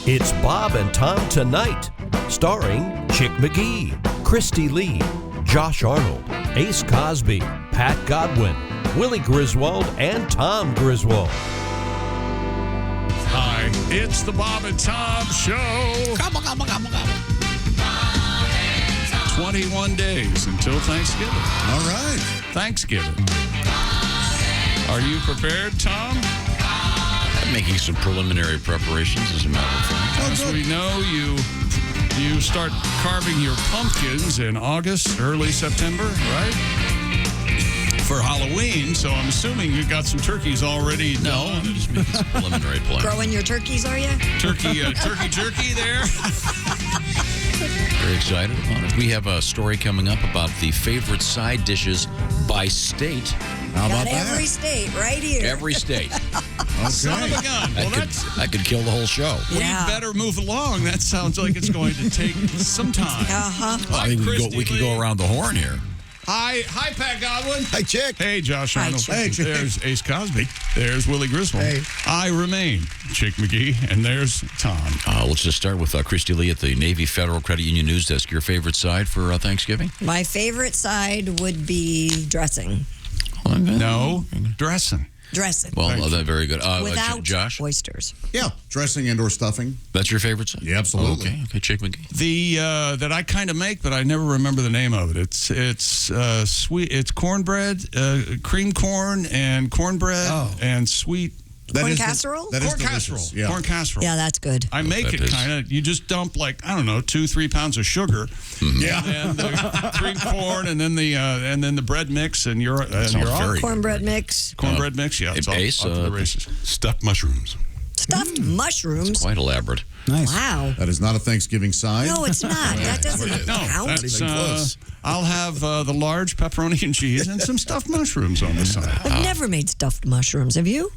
It's Bob and Tom Tonight, starring Chick McGee, Christy Lee, Josh Arnold, Ace Cosby, Pat Godwin, Willie Griswold, and Tom Griswold. Hi, it's the Bob and Tom Show. 21 days until Thanksgiving. All right. Thanksgiving. Are you prepared, Tom? I'm making some preliminary preparations, as a matter of fact. As we know, you start carving your pumpkins in August, early September, right? For Halloween, so I'm assuming you've got some turkeys already. No, I'm just making some preliminary plans. Growing your turkeys, are you? Turkey jerky there. Very excited about it. We have a story coming up about the favorite side dishes by state. How about Got every state right here. Every state. Son of a gun. Well, I could kill the whole show. Yeah. We better move along. That sounds like it's going to take some time. Uh-huh. Well, I think we could go around the horn here. Hi, Pat Godwin. Hi, Chick. Hey, Josh Hi, Arnold. Chick. Hey, Chick. There's Ace Cosby. There's Willie Griswold. Hey. I remain Chick McGee, and there's Tom. Let's just start with Christy Lee at the Navy Federal Credit Union News Desk. Your favorite side for Thanksgiving? My favorite side would be dressing. No, dressing. Dressing. Well, that's very good. Without Josh? oysters. Yeah, dressing and/or stuffing. That's your favorite side? Yeah, absolutely. Okay, Chick McGee. The that I kind of make, but I never remember the name of it. It's sweet. It's cornbread, cream corn, and cornbread, and sweet Corn casserole? That is corn delicious. casserole. Yeah. Corn casserole. Yeah, that's good. I make that it is. kind of. You just dump 2-3 pounds of sugar, Yeah. and the cream corn, and then the bread mix, and you're sounds off. very Cornbread mix. Cornbread mix. Yeah, it's Ace, off to the races. Stuffed mushrooms. Stuffed mushrooms. Quite elaborate. Nice. Wow. That is not a Thanksgiving side. No, it's not. That doesn't No, count. that's even close. I'll have the large pepperoni and cheese and some stuffed mushrooms on the side. I've never made stuffed mushrooms. Have you?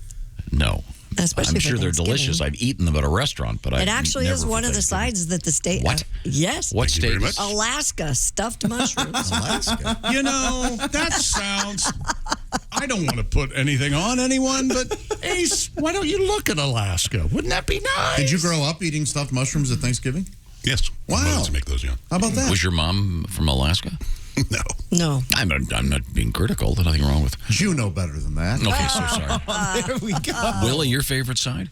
No. Especially I'm for sure they're Thanksgiving. delicious. I've eaten them at a restaurant, but It actually is one of the Thanksgiving. sides that the state. What? Yes. What Thank you very state? much. Alaska stuffed mushrooms. Alaska. You know, that sounds. I don't want to put anything on anyone, but Ace, why don't you look at Alaska? Wouldn't that be nice? Did you grow up eating stuffed mushrooms at Thanksgiving? Yes. Wow. My mother used to make those, yeah. How about that? Was your mom from Alaska? No. No. I'm not being critical. There's nothing wrong with. You know better than that. Okay, so sorry. There we go. Willie, your favorite side?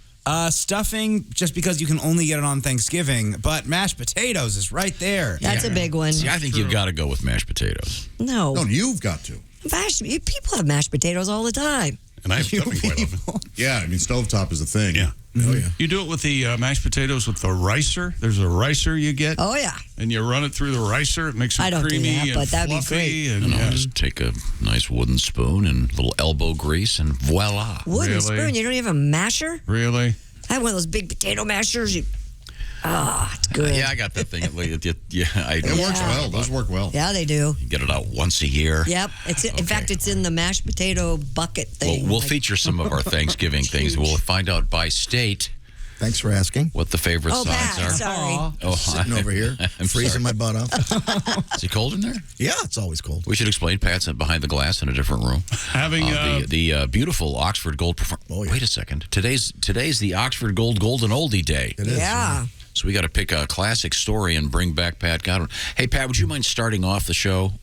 Stuffing, just because you can only get it on Thanksgiving, but mashed potatoes is right there. That's a big one. See, I think you've got to go with mashed potatoes. No. No, you've got to. People have mashed potatoes all the time. And I have stuffing quite often. Yeah, I mean, stovetop is a thing. Yeah. Oh, yeah. You do it with the mashed potatoes with the ricer. There's a ricer you get, Oh, yeah. and you run it through the ricer. It makes I it don't do creamy that, and but that'd be fluffy. great. And, You know, just take a nice wooden spoon and a little elbow grease, and voila. Wooden Really? spoon. You don't even have a masher? Really? I have one of those big potato mashers. It's good. Yeah, I got that thing. Yeah, I It works well. Those work well. Yeah, they do. get it out once a year. Yep. In fact, it's in the mashed potato bucket Well, thing. we'll feature some of our Thanksgiving things. We'll find out by state Thanks for asking. what the favorite Oh, sides Pat, are. sorry. Oh, Sitting over here, I'm freezing sorry. my butt off. Is it cold in there? Yeah, it's always cold. We should explain. Pat's behind the glass in a different room. Having The beautiful Oxford Gold. Oh, yeah. Wait a second. Today's the Oxford Gold Golden Oldie Day. It is. Yeah. So we got to pick a classic story and bring back Pat Godwin. Hey, Pat, would you mind starting off the show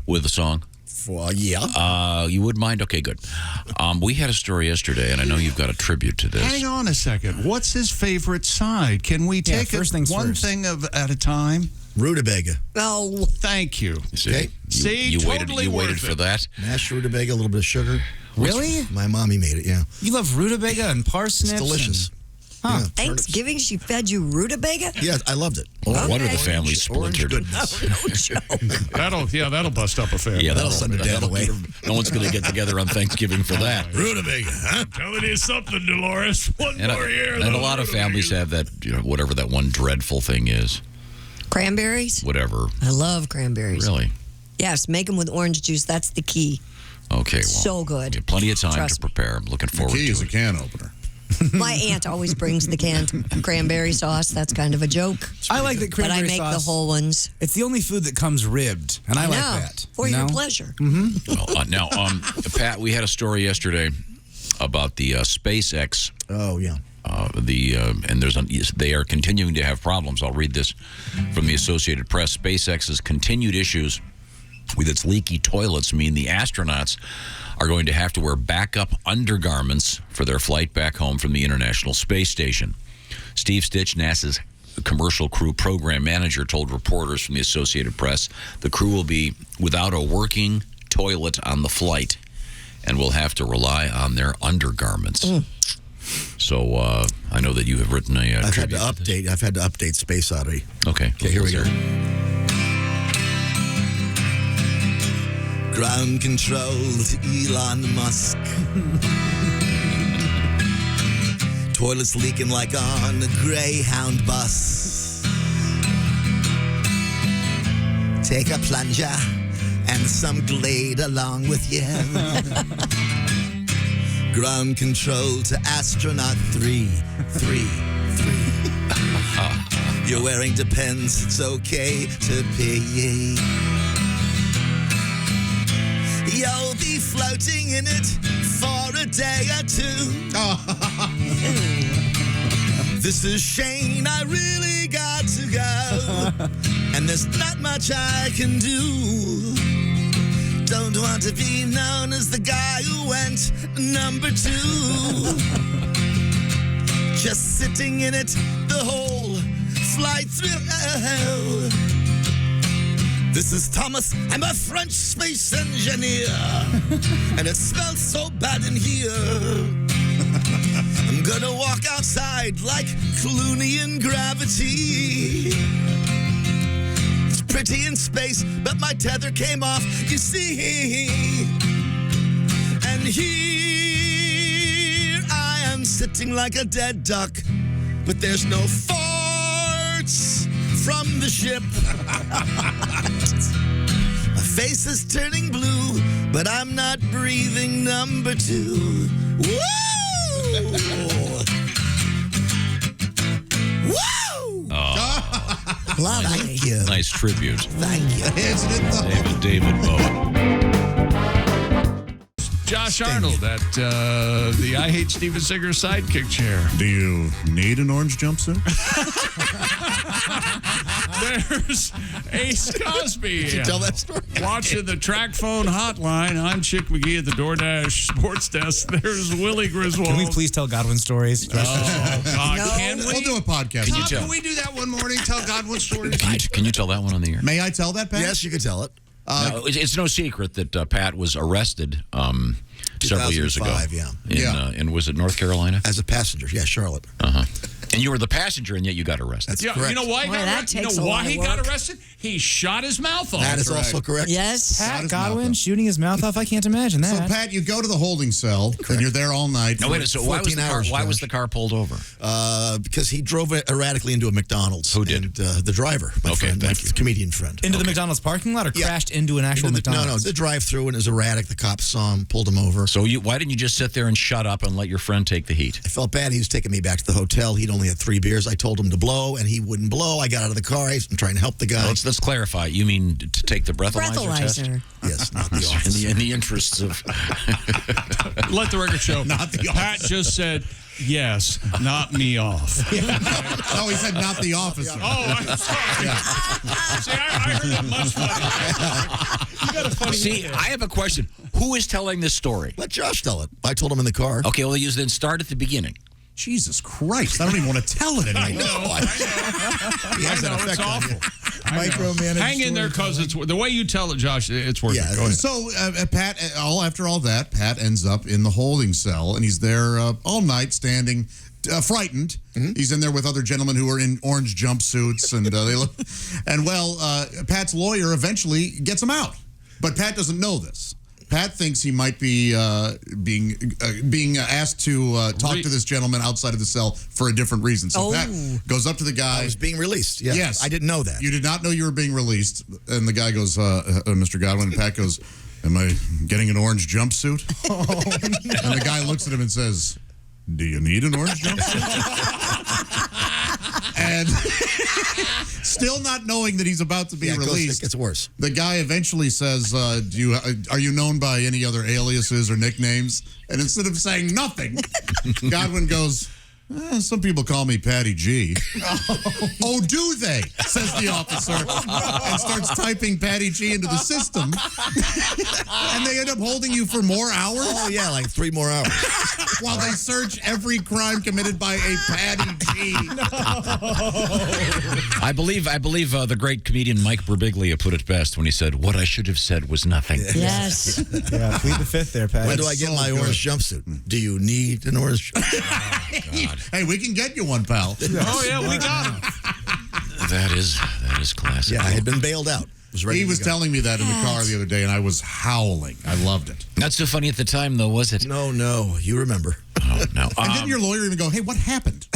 with a song? Well, yeah. You would mind? Okay, good. We had a story yesterday, and I know you've got a tribute to this. hang on a second. What's his favorite side? Can we take first it things one first. thing at a time? Rutabaga. Oh, Thank you. You see, Okay. See, you totally waited worth for it. that. Mashed rutabaga, a little bit of sugar. Really? My mommy made it, yeah. You love rutabaga and parsnips? It's delicious. Huh. Yeah, Thanksgiving, she fed you rutabaga? Yeah, I loved it. No wonder the Okay. family Orange splintered. goodness. That'll bust up a family. Yeah, That'll send the dad away. No one's going to get together on Thanksgiving for that. Rutabaga, huh? Telling you something, Dolores. One And, more year. and a lot of families have that, whatever that one dreadful thing is, Cranberries? whatever. I love cranberries. Really? Yes, make them with orange juice. That's the key. Okay, well. So good. we have plenty of time Trust to me. prepare. I'm looking The forward key to is a it. can opener. My aunt always brings the canned cranberry sauce. That's kind of a joke. I like that But I cranberry make sauce. the whole ones. It's the only food that comes ribbed, and I like No, that. for you your know? pleasure. Well, now, Pat, we had a story yesterday about the SpaceX Oh, yeah. They are continuing to have problems. I'll read this from the Associated Press. SpaceX's continued issues with its leaky toilets mean the astronauts are going to have to wear backup undergarments for their flight back home from the International Space Station. Steve Stitch, NASA's commercial crew program manager, told reporters from the Associated Press the crew will be without a working toilet on the flight and will have to rely on their undergarments. So I know that you have written a I've had tribute to update. I've had to update Space Oddity. Okay, Here we go. Let's hear it. Ground control to Elon Musk. Toilets leaking like on a Greyhound bus. Take a plunger and some Glade along with you. Ground control to astronaut 3. You're wearing Depends, it's okay to pee. You'll be floating in it for a day or two. This is Shane, I really got to go. And there's not much I can do. Don't want to be known as the guy who went number 2. Just sitting in it the whole flight through. This is Thomas, I'm a French space engineer. And it smells so bad in here. I'm gonna walk outside like Clooney in Gravity. It's pretty in space, but my tether came off, you see. And here I am sitting like a dead duck, but there's no farts from the ship. My face is turning blue, but I'm not breathing number 2. Woo! Woo! Lovely. Thank you. Nice tribute. Thank you. Isn't it though? David Bowie. Josh Arnold at the I Hate Steven Singer sidekick chair. Do you need an orange jumpsuit? There's Ace Cosby. Did you tell that story? Watching the track phone hotline. I'm Chick McGee at the DoorDash sports desk. There's Willie Griswold. Can we please tell Godwin stories? Oh, God. No. Can we? We'll do a podcast. Can you tell? Can we do that one morning? Tell Godwin stories? Can you tell that one on the air? May I tell that, Pat? Yes, you can tell it. No, it's no secret that Pat was arrested several years ago. 2005, And was it North Carolina? As a passenger, yeah, Charlotte. And you were the passenger, and yet you got arrested. That's Yeah, correct. you know why he Boy, got that arrested? You takes know a why lot of he got work. arrested? He shot his mouth off. That is also correct. Yes. Pat his Godwin mouth up. shooting his mouth off? I can't imagine that. So, Pat, you go to the holding cell, and you're there all night. No, wait a minute. So why was 14 hours, was Josh. the car pulled over? Because he drove erratically into a McDonald's. Who did? And, the driver. My Okay, friend, thank my you. comedian friend. Into the McDonald's parking lot or Yeah. crashed into an actual No, McDonald's? the drive-through, and it was erratic. The cops saw him, pulled him over. So why didn't you just sit there and shut up and let your friend take the heat? I felt bad. He was taking me back to the hotel. He'd only had 3 beers. I told him to blow, and he wouldn't blow. I got out of the car. I'm trying to help the guy. Well, let's clarify. You mean to take the breathalyzer test? Breathalyzer. Yes, not the officer. In the interests of... Let the record show. Not the Pat just said, yes, not me off. Oh, he said not the officer. Oh, I'm sorry. See, I heard it much funnier. You got a funny See, I have a question. Who is telling this story? Let Josh tell it. I told him in the car. Okay, well, you then start at the beginning. Jesus Christ. I don't even want to tell it anymore. He has that I know, effect it's on awful. you. I know. Micromanage Hang in there, because it's the way you tell it, Josh. It's worth Yeah, it. Go ahead. So, Pat, after all that, Pat ends up in the holding cell, and he's there all night standing, frightened. He's in there with other gentlemen who are in orange jumpsuits, and they look. And, Pat's lawyer eventually gets him out. But Pat doesn't know this. Pat thinks he might be being asked to talk to this gentleman outside of the cell for a different reason. So Pat goes up to the guy. I was being released. Yeah. Yes. I didn't know that. You did not know you were being released. And the guy goes, Mr. Godwin, and Pat goes, am I getting an orange jumpsuit? And the guy looks at him and says, do you need an orange jumpsuit? And still not knowing that he's about to be released. It gets worse. The guy eventually says, are you known by any other aliases or nicknames? And instead of saying nothing, Godwin goes, Some people call me Patty G. Oh, do they? Says the officer and starts typing Patty G into the system. And they end up holding you for more hours? Oh, yeah, like 3 more hours. While they search every crime committed by a Patty G. I believe the great comedian Mike Birbiglia put it best when he said, "What I should have said was nothing." Yes. Yeah, plead the fifth there, Pat. When do I get my orange jumpsuit? Do you need an orange jumpsuit? God. Hey, we can get you one, pal. Oh, yeah, we got him. That is classic. Yeah, I had been bailed out. He was telling me that in the car the other day, and I was howling. I loved it. Not so funny at the time, though, was it? No, you remember. Oh, no. And didn't your lawyer even go, hey, what happened?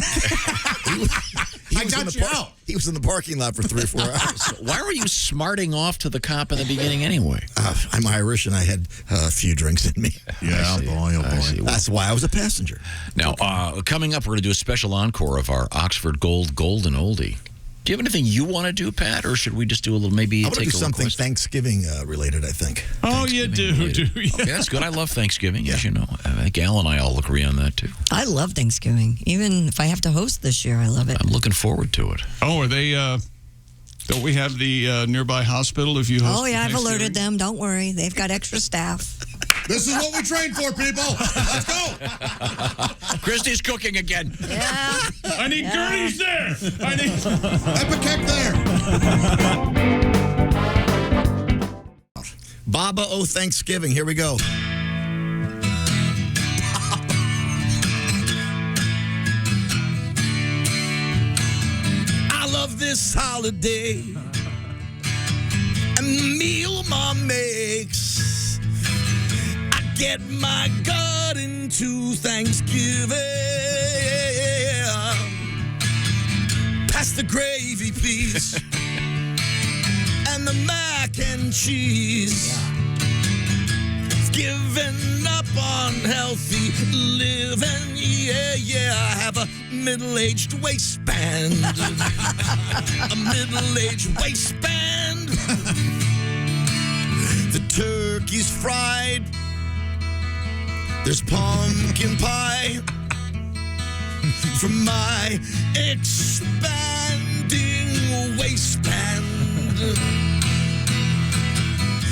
I got you out. He was in the parking lot for 3 or 4 hours. Why were you smarting off to the cop in the beginning anyway? I'm Irish, and I had a few drinks in me. Yeah, boy, oh boy. That's why I was a passenger. Now, coming up, we're going to do a special encore of our Oxford Gold Golden Oldie. Do you have anything you want to do, Pat, or should we just do a little, maybe I want to do something Thanksgiving related, I think. Oh, you do you? Okay, that's good. I love Thanksgiving, as you know. I think Al and I all agree on that, too. I love Thanksgiving. Even if I have to host this year, I love it. I'm looking forward to it. Oh, are they, don't we have the nearby hospital if you host Oh, yeah, I've Thanksgiving? alerted them. Don't worry. They've got extra staff. This is what we train for, people. Let's go. Christy's cooking again. Yeah. I need gurneys there. I need... Epic there. Baba O Thanksgiving. Here we go. I love this holiday and the meal Mom makes. I get my gut into Thanksgiving. Pass the gravy, please. And the mac and cheese. Giving up on healthy living. Yeah, I have a middle-aged waistband. A middle-aged waistband. The turkey's fried. There's pumpkin pie. From my expanding waistband.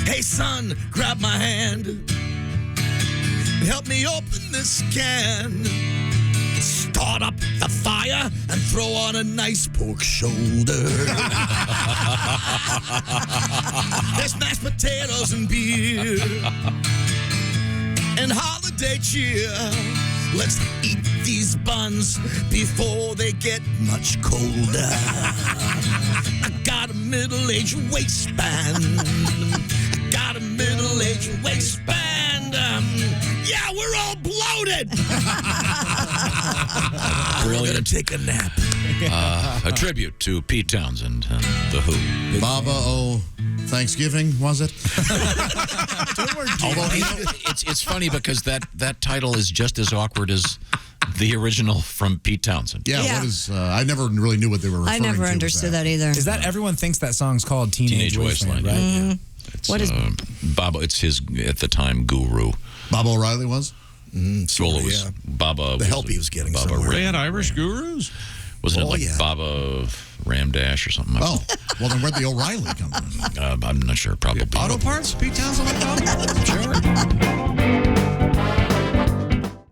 Hey, son, grab my hand. Help me open this can. Start up the fire and throw on a nice pork shoulder. There's mashed potatoes and beer and holiday cheer. Let's eat these buns before they get much colder. I got a middle-aged waistband. I got a middle-aged waistband. Yeah, we're all bloated. We're gonna take a nap. A tribute to Pete Townsend and The Who. Baba O Thanksgiving, was it? Although it's funny because that title is just as awkward as the original from Pete Townsend. Yeah, Yeah. What is? I never really knew what they were referring I to. never with understood that either. Is that everyone thinks that song's called Teenage Wasteland, right? Mm-hmm. It's, What is- Baba? It's his at the time guru. Baba O'Reilly was? Well, it was yeah. Baba. The help he was getting Baba somewhere. They had Irish gurus? Wasn't Oh, it like yeah. Baba Ramdash or something? Oh, well, then where'd the O'Reilly come from? I'm not sure. Probably. Auto parts? Pete Townsend like auto parts? Sure.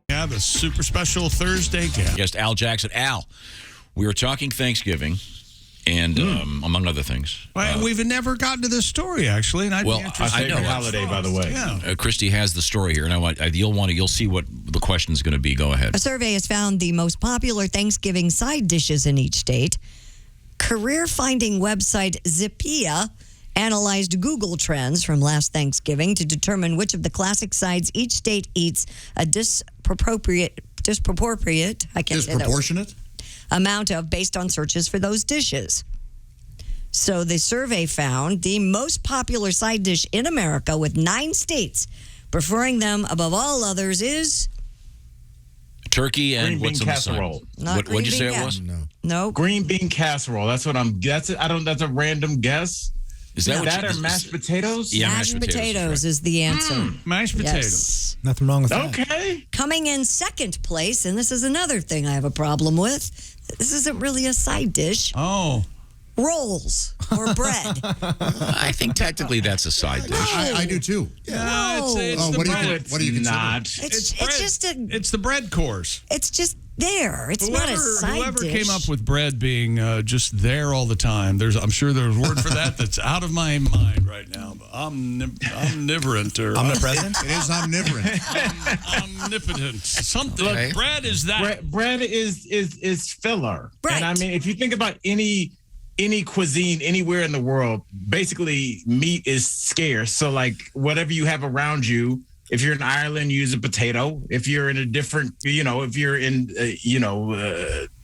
Yeah, the super special Thursday guest. Guest Al Jackson. Al, we were talking Thanksgiving, and among other things. Well, we've never gotten to this story, actually, and I'd Well, be interested. I know. in your Holiday, by the thoughts. way. Yeah. Christy has the story here, and you'll see what the question is going to be. Go ahead. A survey has found the most popular Thanksgiving side dishes in each state. Career finding website Zippia analyzed Google trends from last Thanksgiving to determine which of the classic sides each state eats a disproportionate, I can't say that word, Disproportionate? amount of based on searches for those dishes. So the survey found the most popular side dish in America, with 9 states preferring them above all others, is Turkey and Green bean what's on the casserole. side? Not What'd you green say bean it was? No. Green bean casserole. That's what I'm guessing. That's a random guess. Is that what That you, or mashed potatoes? Yeah, mashed potatoes is the answer. Mashed potatoes. Yes. Nothing wrong with that. Okay. Coming in second place, and this is another thing I have a problem with. This isn't really a side dish. Oh. Rolls or bread. I think technically that's a side dish. I do too. No, it's Oh, the what do you bread. think? What do you consider? Not. It's bread. just a. It's the bread course. It's just there. It's not a side Whoever dish. came up with bread being just there all the time, I'm sure there's a word for that that's out of my mind right now. But omnivorent or Omnipresent? It is omnivorent. omnipotent. Something. Okay. Bread is that. Bread is filler. Right. And I mean, if you think about any cuisine anywhere in the world, basically meat is scarce. So like whatever you have around you, if you're in Ireland, use a potato. If you're in a different, if you're in,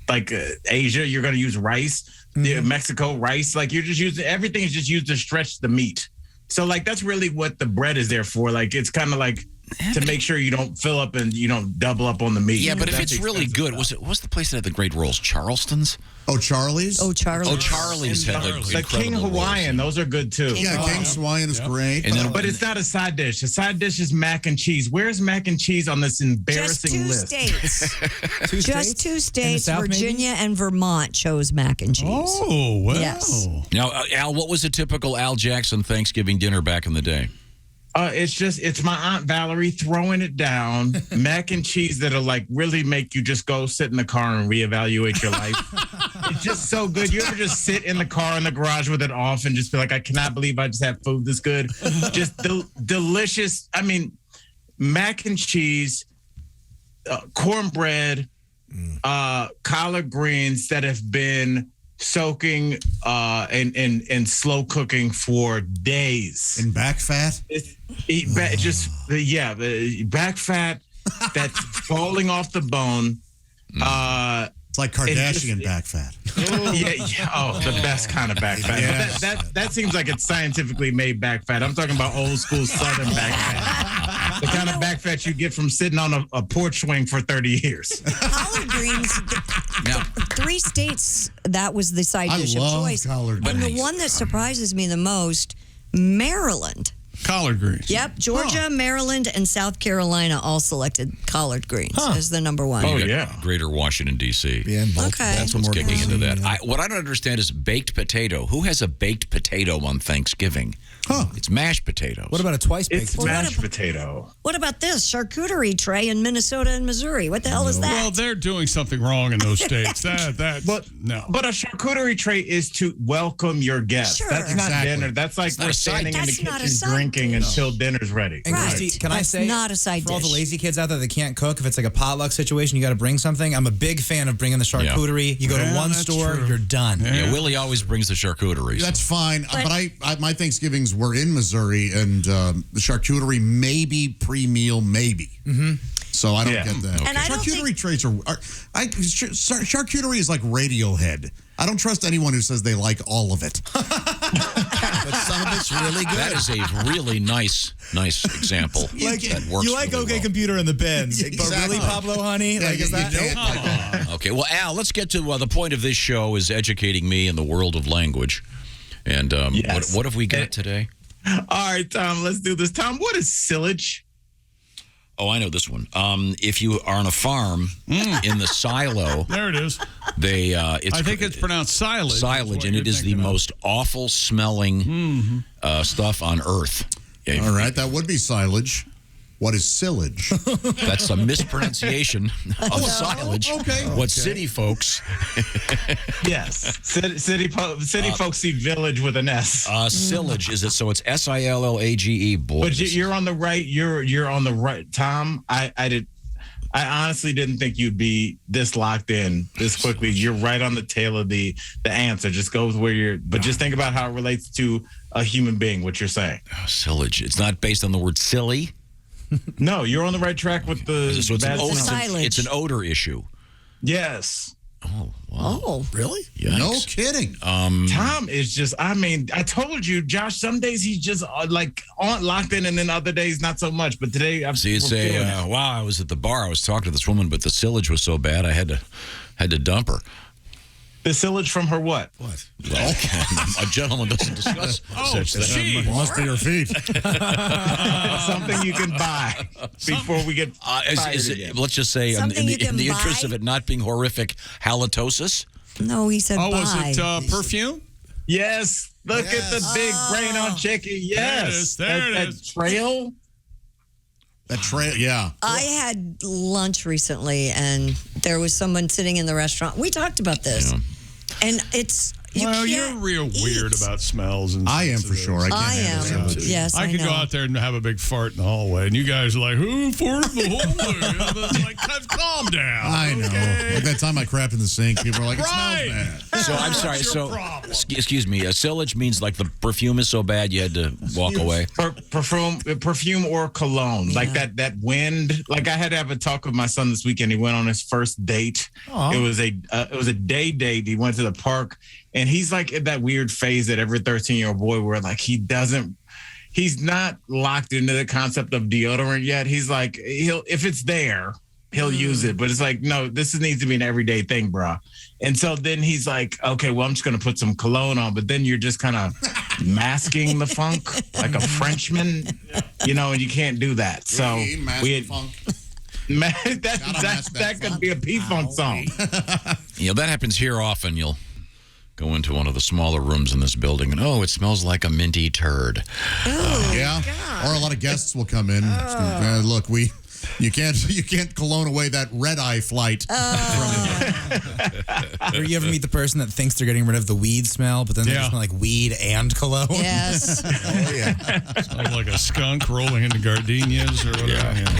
Asia, you're going to use rice. Mexico, rice. Like you're just using, everything is just used to stretch the meat. So like that's really what the bread is there for. Like it's kind of like to make sure you don't fill up and you don't double up on the meat. Yeah, but if That's it's really good, what's the place that had the great rolls? Charleston's? Oh, Charlie's? Oh, Charlie. Oh, Charlie's had the the King incredible Hawaiian, those are good too. Yeah, King Hawaiian is great. And then- But it's not a side dish. A side dish is mac and cheese. Where's mac and cheese on this Just embarrassing two list? states. Two Just states? two In the states, South, maybe? Virginia and Vermont chose mac and cheese. Oh, well. Yes. Now, Al, what was a typical Al Jackson Thanksgiving dinner back in the day? It's my Aunt Valerie throwing it down. Mac and cheese that'll like really make you just go sit in the car and reevaluate your life. It's just so good. You ever just sit in the car in the garage with it off and just be like, I cannot believe I just had food this good. Just delicious. I mean, mac and cheese, cornbread, collard greens that have been soaking and slow cooking for days. In back fat? The back fat that's falling off the bone. It's like Kardashian back fat. The best kind of back fat. Yes. That seems like it's scientifically made back fat. I'm talking about old school Southern back fat. The kind of back fat you get from sitting on a porch swing for 30 years. Collard greens, Now, 3 states, that was the side I dish of love choice. collard And greens. the one that surprises me the most, Maryland. Collard greens. Yep, Georgia, Maryland, and South Carolina all selected collard greens as the number one. Oh, you got yeah. Greater Washington, D.C. Yeah, and both. Okay. That's what's kicking into that. What I don't understand is baked potato. Who has a baked potato on Thanksgiving? Huh. It's mashed potatoes. What about a twice baked It's potato? mashed potato. What about this charcuterie tray in Minnesota and Missouri? What the hell is that? Well, they're doing something wrong in those states. No. But a charcuterie tray is to welcome your guests. Sure. That's not Exactly. dinner. That's like not we're a side standing in the dish. That's not a kitchen side drinking dish. until dinner's ready. And Right. Christy, can I That's say, not a side for all the dish. lazy kids out there that can't cook, if it's like a potluck situation, you got to bring something. I'm a big fan of bringing the charcuterie. You go to Yeah, one that's store, true. you're done. Yeah, Willie always brings the charcuterie. so- That's fine. But- But I my Thanksgivings were in Missouri, and the charcuterie maybe pre-meal, maybe. Mm-hmm. So I don't Yeah. get that. And I don't charcuterie think- trays are charcuterie is like Radiohead. I don't trust anyone who says they like all of it. But some of it's really good. That is a really nice example. That works really well. Computer in the bins. But really, Pablo Honey? Yeah, you can't like that. Okay, well, Al, let's get to the point of this show is educating me in the world of language. And Yes. what have we got today? All right, Tom, let's do this. Tom, what is silage? Oh, I know this one. If you are on a farm in the silo, There it is. they I think it's pronounced silage. silage, and it is the thinking of. most awful smelling stuff on earth. Yeah, All right, that would be silage. What is silage? That's a mispronunciation of silage. okay. What city folks Yes. City folks see village with an S. silage is it? So it's SILLAGE. Boy, But you're on the right. You're on the right, Tom. I honestly didn't think you'd be this locked in this quickly. You're right on the tail of the answer. Just go with where you're. But just think about how it relates to a human being. What you're saying. silage. It's not based on the word silly. No, you're on the right track with the. So it's an, bad odor, smell. Silage. it's an odor issue. Yes. Oh, wow. Oh, Really? Yikes. No kidding. Tom is just. I mean, I told you, Josh. Some days he's just like on locked in, and then other days not so much. But today, I'm. See, it's a wow. I was at the bar. I was talking to this woman, but the silage was so bad, I had to dump her. The sillage from her what? What? Well, a gentleman doesn't discuss such things. Must be your feet. Something you can buy before we get fired again. Let's just say, in Something you the can interest buy? of it not being horrific, halitosis. No, he said Oh, bye. was it perfume? Yes. Look at the big brain on chicken. Yes. There it That is. trail. That trail, yeah. I had lunch recently, and there was someone sitting in the restaurant. We talked about this, and it's Well, you're can't real weird eat. about smells and I am sensitive. for sure. I can't I handle am. sandwiches. Yes, I could know. go out there and have a big fart in the hallway, and you guys are like, "Who farted in the hallway?" I'm like, calm down. I know. okay? Like that time I crapped in the sink, people were like, it Right. smells bad. So I'm sorry. What's your So problem? excuse me. Sillage means like the perfume is so bad you had to walk away. Perfume or cologne, like that wind. Like I had to have a talk with my son this weekend. He went on his first date. Aw. It was a day date. He went to the park, and he's like in that weird phase that every 13-year-old boy where like he's not locked into the concept of deodorant yet. He's like if it's there, he'll use it, but it's like no, this needs to be an everyday thing, bro. And so then he's like, okay, well, I'm just gonna put some cologne on, but then you're just kind of masking the funk like a Frenchman, and you can't do that. So we had, that could be a P-Funk song. That happens here often. You'll go into one of the smaller rooms in this building, and it smells like a minty turd. Yeah. Or a lot of guests will come in. Look, you can't cologne away that red-eye flight. Or you ever meet the person that thinks they're getting rid of the weed smell, but then they Yeah. smell like weed and cologne? Yes. Oh, yeah. Smells like a skunk rolling into gardenias or whatever. Yeah.